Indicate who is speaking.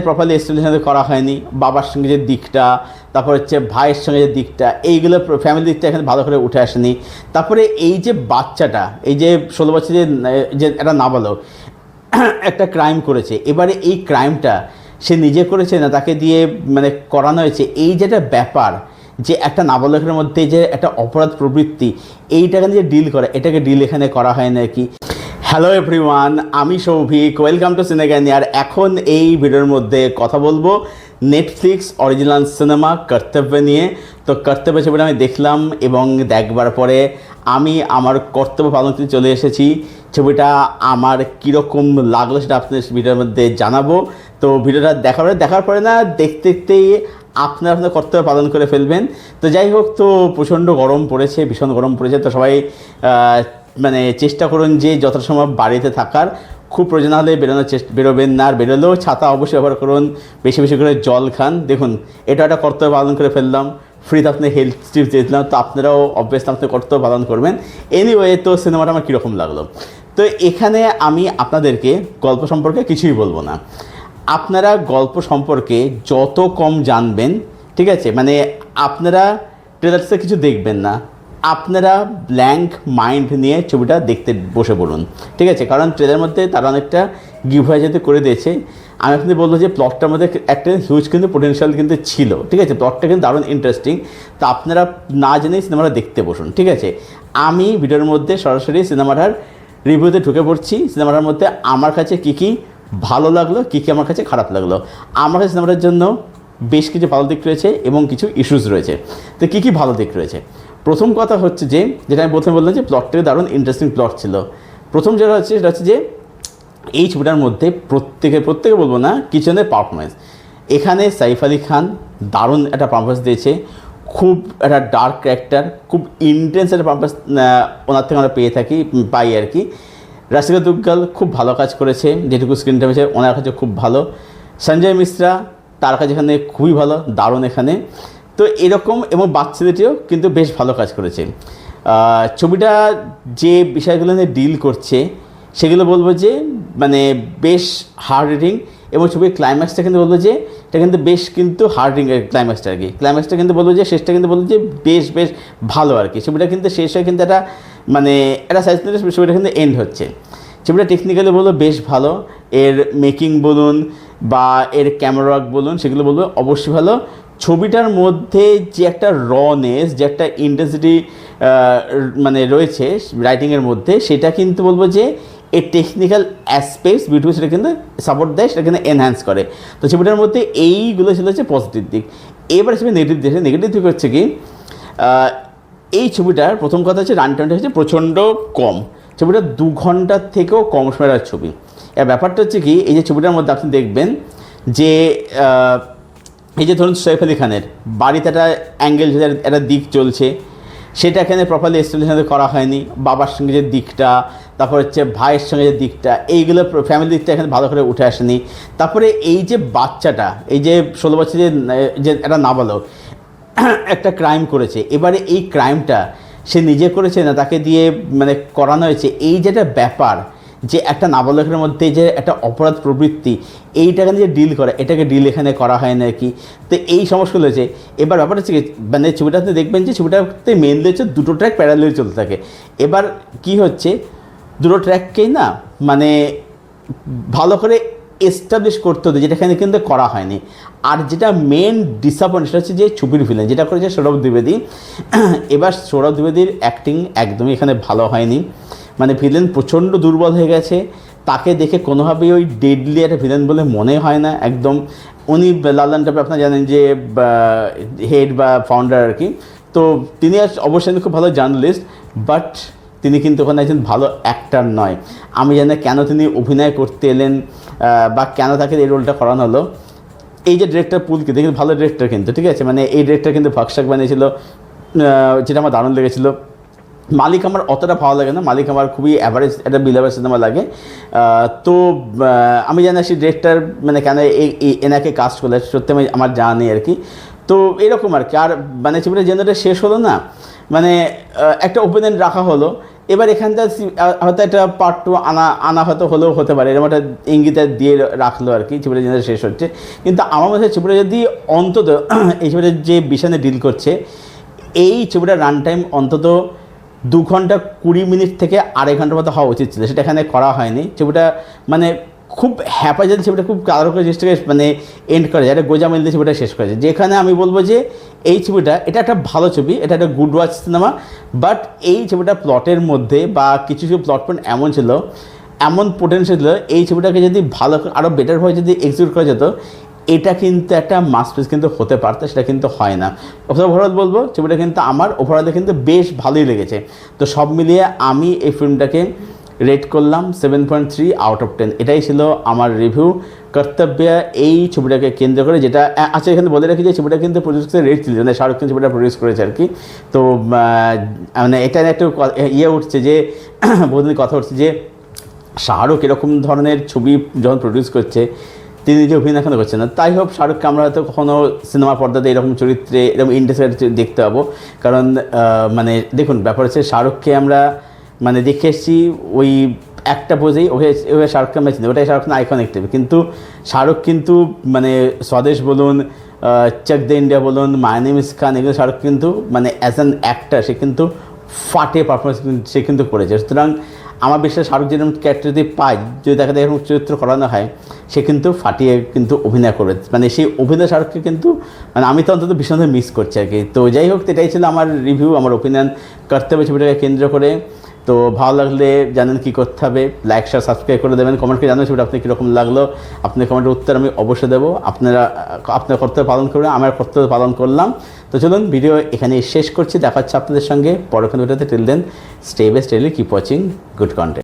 Speaker 1: Properly এস্টাবলিশন করা হয়নি, বাবার সঙ্গে যে দিকটা, তারপর হচ্ছে ভাইয়ের সঙ্গে যে দিকটা, এইগুলো ফ্যামিলি দিকটা এখানে ভালো করে উঠে আসেনি। তারপরে এই যে বাচ্চাটা, এই যে 16 বছরের যে একটা নাবালক একটা ক্রাইম করেছে, এবারে এই ক্রাইমটা সে নিজে করেছে না তাকে দিয়ে মানে করানো হয়েছে, এই যেটা ব্যাপার যে একটা নাবালকের মধ্যে যে একটা অপরাধ প্রবৃত্তি, এইটাকে নিয়ে ডিল করে, এটাকে ডিল এখানে করা হয় না কি। হ্যালো এভরিওয়ান, আমি সৌভিক, ওয়েলকাম টু সিনেগানি। আর এখন এই ভিডিওর মধ্যে কথা বলবো নেটফ্লিক্স অরিজিনাল সিনেমা কর্তব্য নিয়ে। তো কর্তব্য ছবিটা আমি দেখলাম এবং দেখবার পরে আমি আমার কর্তব্য পালন করতে চলে এসেছি। ছবিটা আমার কীরকম লাগলো সেটা আপনাদের ভিডিওর মধ্যে জানাবো। তো ভিডিওটা দেখার পরে না দেখতে দেখতেই আপনার কর্তব্য পালন করে ফেলবেন। তো যাই হোক, তো প্রচণ্ড গরম পড়েছে, ভীষণ গরম পড়েছে। তো সবাই মানে চেষ্টা করুন যে যত সময় বাড়িতে থাকার, খুব প্রয়োজন হলে বেরোবেন না, আর বেরোলেও ছাতা অবশ্যই ব্যবহার করুন, বেশি বেশি করে জল খান। দেখুন, এটা একটা কর্তব্য পালন করে ফেললাম, ফ্রিতে আপনি হেলথ টিপস দিয়েছিলাম, তো আপনারাও অবভিয়াসলি আপনার কর্তব্য পালন করবেন। এনিওয়ে, তো সিনেমাটা আমার কীরকম লাগলো, তো এখানে আমি আপনাদেরকে গল্প সম্পর্কে কিছুই বলবো না। আপনারা গল্প সম্পর্কে যত কম জানবেন, ঠিক আছে, মানে আপনারা ট্রেলার্সে কিছু দেখবেন না, আপনারা ব্ল্যাঙ্ক মাইন্ড নিয়ে ছবিটা দেখতে বসে পড়ুন, ঠিক আছে। কারণ ট্রেলারের মধ্যে তারা অনেকটা গিভ হয়ে যেতে করে দিয়েছে। আমি আপনাদের বলবো যে প্লটটার মধ্যে একটা হিউজ কিন্তু পোটেনশিয়াল কিন্তু ছিল, ঠিক আছে, প্লটটা কিন্তু দারুণ ইন্টারেস্টিং। তো আপনারা না জেনেই সিনেমাটা দেখতে বসুন, ঠিক আছে। আমি ভিডিওর মধ্যে সরাসরি সিনেমাটার রিভিউতে ঢুকে পড়ছি। সিনেমাটার মধ্যে আমার কাছে কী কী ভালো লাগলো, কী কী আমার কাছে খারাপ লাগলো। আমার কাছে সিনেমাটার জন্য বেশ কিছু ভালো দিক রয়েছে এবং কিছু ইস্যুস রয়েছে। তো কী কী ভালো দিক রয়েছে, প্রথম কথা হচ্ছে যে, যেটা আমি প্রথমে বললাম যে প্লটটাকে দারুণ ইন্টারেস্টিং প্লট ছিল। প্রথম যেটা হচ্ছে সেটা হচ্ছে যে এই ছবিটার মধ্যে প্রত্যেকে বলবো না, কিচেনের পারফরমেন্স। এখানে সাইফ আলি খান দারুণ একটা পারফরমেন্স দিয়েছে, খুব একটা ডার্ক ক্যারেক্টার, খুব ইন্টেন্স একটা পারফরমেন্স ওনার থেকে আমরা পাই আর কি। রাশিকা দুগ্গাল খুব ভালো কাজ করেছে, যেটুকু স্ক্রিন টাইম আছে ওনার কাছে খুব ভালো। সঞ্জয় মিশ্রা, তার কাছে এখানে খুবই ভালো, দারুণ এখানে। তো এরকম, এবং বাচ্চাদেরটিও কিন্তু বেশ ভালো কাজ করেছে। ছবিটা যে বিষয়গুলো নিয়ে ডিল করছে সেগুলো বলবো যে মানে বেশ হার্ড রিডিং, এবং ছবির ক্লাইম্যাক্সটা কিন্তু বলবো যে এটা কিন্তু বেশ কিন্তু হার্ড রিডিং ক্লাইম্যাক্সটা আর কি। ক্লাইম্যাক্সটা কিন্তু বলবো যে শেষটা কিন্তু বলবো যে বেশ ভালো আর কি। ছবিটা কিন্তু শেষ হয় কিন্তু একটা মানে একটা সাইজ ছবিটা কিন্তু এন্ড হচ্ছে। ছবিটা টেকনিক্যালি বলবো বেশ ভালো, এর মেকিং বলুন বা এর ক্যামেরা ওয়ার্ক বলুন, সেগুলো বলবো অবশ্যই ভালো। ছবিটার মধ্যে যে একটা রনেস, যে একটা ইন্টেন্সিটি মানে রয়েছে রাইটিংয়ের মধ্যে, সেটা কিন্তু বলবো যে এই টেকনিক্যাল অ্যাসপেক্টস বিউটিফুল সেটা কিন্তু সাপোর্ট দেয়, সেটা কিন্তু এনহ্যান্স করে। তো ছবিটার মধ্যে এইগুলো ছিল হচ্ছে পজিটিভ দিক। এবারে ছবি নেগেটিভ দিক হচ্ছে কি, এই ছবিটার প্রথম কথা হচ্ছে রান টাইমটা হচ্ছে প্রচণ্ড কম। ছবিটা 2 ঘন্টার থেকেও কম সময়ের ছবি। এর ব্যাপারটা হচ্ছে কি, এই যে ছবিটার মধ্যে আপনি দেখবেন যে এই যে ধরুন সাইফ আলি খানের বাড়িতে একটা অ্যাঙ্গেল, একটা দিক চলছে, সেটা এখানে প্রপারলি এস্টাবলিশন করা হয়নি, বাবার সঙ্গে যে দিকটা, তারপর হচ্ছে ভাইয়ের সঙ্গে যে দিকটা, এইগুলো ফ্যামিলি দিকটা এখানে ভালো করে উঠে আসেনি। তারপরে এই যে বাচ্চাটা, এই যে 16 বছরের যে একটা নাবালক একটা ক্রাইম করেছে, এবারে এই ক্রাইমটা সে নিজে করেছে না তাকে দিয়ে মানে করানো হয়েছে, এই যেটা ব্যাপার যে একটা নাবালকের মধ্যে যে একটা অপরাধ প্রবৃত্তি, এইটাকে নিয়ে ডিল করে, এটাকে ডিল এখানে করা হয় না কি। তো এই সমস্যাগুলো হয়েছে। এবার ব্যাপারটা হচ্ছে মানে ছবিটা আপনি দেখবেন যে ছবিটাতে মেনলি হচ্ছে 2টো ট্র্যাক প্যারালালি চলতে থাকে। এবার কি হচ্ছে, 2টো ট্র্যাককেই না মানে ভালো করে এস্টাবলিশ করতে হতো, যেটা এখানে কিন্তু করা হয়নি। আর যেটা মেন ডিসঅ্যাপয়েন্ট সেটা হচ্ছে যে ছবির ভিলেন যেটা করেছে সৌরভ দ্বিবেদী। এবার সৌরভ দ্বিবেদীর অ্যাক্টিং একদমই এখানে ভালো হয়নি, মানে ভিলেন প্রচণ্ড দুর্বল হয়ে গেছে। তাকে দেখে কোনোভাবেই ওই ডেডলি একটা ভিলেন বলে মনে হয় না একদম। উনি লালন টাপে আপনারা জানেন যে হেড বা ফাউন্ডার আর কি। তো তিনি অবশ্যই খুব ভালো জার্নালিস্ট, বাট তিনি কিন্তু ওখানে একজন ভালো অ্যাক্টার নয়। আমি জানি না কেন তিনি অভিনয় করতে এলেন বা কেন তাকে এই রোলটা করানো হলো। এই যে ডিরেক্টর পুলকে দেখুন, ভালো ডিরেক্টর কিন্তু, ঠিক আছে, মানে এই ডিরেক্টর কিন্তু ফাঁকশাক বানিয়েছিল, যেটা আমার দারুণ লেগেছিল। মালিক আমার অতটা ভালো লাগে না, মালিক আমার খুবই অ্যাভারেজ একটা বিলেভার সিনেমা লাগে। তো আমি জানি না সেই ডিরেক্টর মানে কেন এনাকে কাস্ট করলে, সত্যি আমার জানা নেই আর কি। তো এরকম আর কি। আর মানে ছবিটা জেনারেটা শেষ হলো না, মানে একটা ওপেন এন্ড রাখা হলো, এবার এখানটা হয়তো একটা পার্ট 2 আনা হয়তো হলেও হতে পারে, এরকম একটা ইঙ্গিত দিয়ে রাখলো আর কি, ছবিটা যেন শেষ হচ্ছে। কিন্তু আমার মধ্যে ছবিটা যদি অন্তত এই ছবিটা যে বিষয় নিয়ে ডিল করছে, এই ছবিটার রান টাইম অন্তত 2 ঘন্টা 20 মিনিট থেকে 2.5 ঘন্টার মতো হওয়া উচিত ছিল, সেটা এখানে করা হয়নি। ছবিটা মানে খুব হ্যাপাজালি ছবিটা খুব কারো করে জিনিসটাকে মানে এন্ড করে যায়, একটা গোজামিল দিয়ে ছবিটা শেষ করেছে। যেখানে আমি বলবো যে এই ছবিটা এটা একটা ভালো ছবি, এটা একটা গুড ওয়াচ সিনেমা, বাট এই ছবিটা প্লটের মধ্যে বা কিছু কিছু প্লট পয়েন্ট এমন ছিল, এমন পোটেনশিয়াল ছিল, এই ছবিটাকে যদি ভালো আরও বেটারভাবে যদি এক্সিকিউট করা যেত, এটা কিন্তু একটা মাস্টারপিস কিন্তু হতে পারতো, সেটা কিন্তু হয় না। ওভারঅল বলবো ছবিটা কিন্তু আমার ওভারঅলে কিন্তু বেশ ভালোই লেগেছে। তো সব মিলিয়ে আমি এই ফিল্মটাকে রেট করলাম 7.3 আউট অফ 10। এটাই ছিল আমার রিভিউ কর্তব্য এই ছবিটাকে কেন্দ্র করে। যেটা আচ্ছা এখানে বলে রাখি যে ছবিটা কিন্তু প্রডিউস করে রেড চিলি, মানে শাহরুখ খান ছবিটা প্রডিউস করেছে আর কি। তো মানে এটা একটু ইয়ে উঠছে যে বহুদিন কথা উঠছে যে শাহরুখ এরকম ধরনের ছবি যখন প্রডিউস করছে তিনি নিজে অভিনয় এখনও করছেন না। তাই হোক, শাহরুখকে আমরা হয়তো কখনও সিনেমা পর্দাতে এরকম চরিত্রে এরকম ইন্ডাস্ট্রি দেখতে পাবো। কারণ মানে দেখুন, ব্যাপার হচ্ছে শাহরুখকে আমরা মানে দেখে এসেছি ওই একটা পোজেই, ওকে শাহরুখ খান চিনি, ওটাই শাহরুখ খান আইকনিক টাইপ। কিন্তু শাহরুখ কিন্তু মানে স্বদেশ বলুন, চেক দ্য ইন্ডিয়া বলুন, মাই নেম ইজ খান, এগুলো শাহরুখ কিন্তু মানে অ্যাজ অ্যান অ্যাক্টার সে কিন্তু ফাটে পারফরমেন্স সে কিন্তু করেছে। সুতরাং আমার বিশ্বাস শাহরুখ যেরকম ক্যারেক্টার যদি পায়, যদি দেখা যায় এরকম চরিত্র করানো হয়, সে কিন্তু ফাটিয়ে কিন্তু অভিনয় করে, মানে সেই অভিনয় শাহরুখকে কিন্তু মানে আমি তো অন্তত ভীষণভাবে মিস করছি আর কি। তো যাই হোক, এটাই ছিল আমার রিভিউ, আমার ওপিনিয়ন কর্তব্য ছবিটাকে কেন্দ্র করে। তো ভালো লাগলে জানেন কী করতে হবে, লাইক শেয়ার সাবস্ক্রাইব করে দেবেন, কমেন্ট করে জানাবেন ছবিটা আপনার কীরকম লাগলো। আপনার কমেন্টের উত্তর আমি অবশ্যই দেবো। আপনার কর্তব্য পালন করবেন, আমার কর্তব্য পালন করলাম। তো চলুন ভিডিও এখানে শেষ করছি, দেখা হচ্ছে আপনাদের সঙ্গে পরক্ষণ ভিডিওতে। Till then stay best, keep watching good content.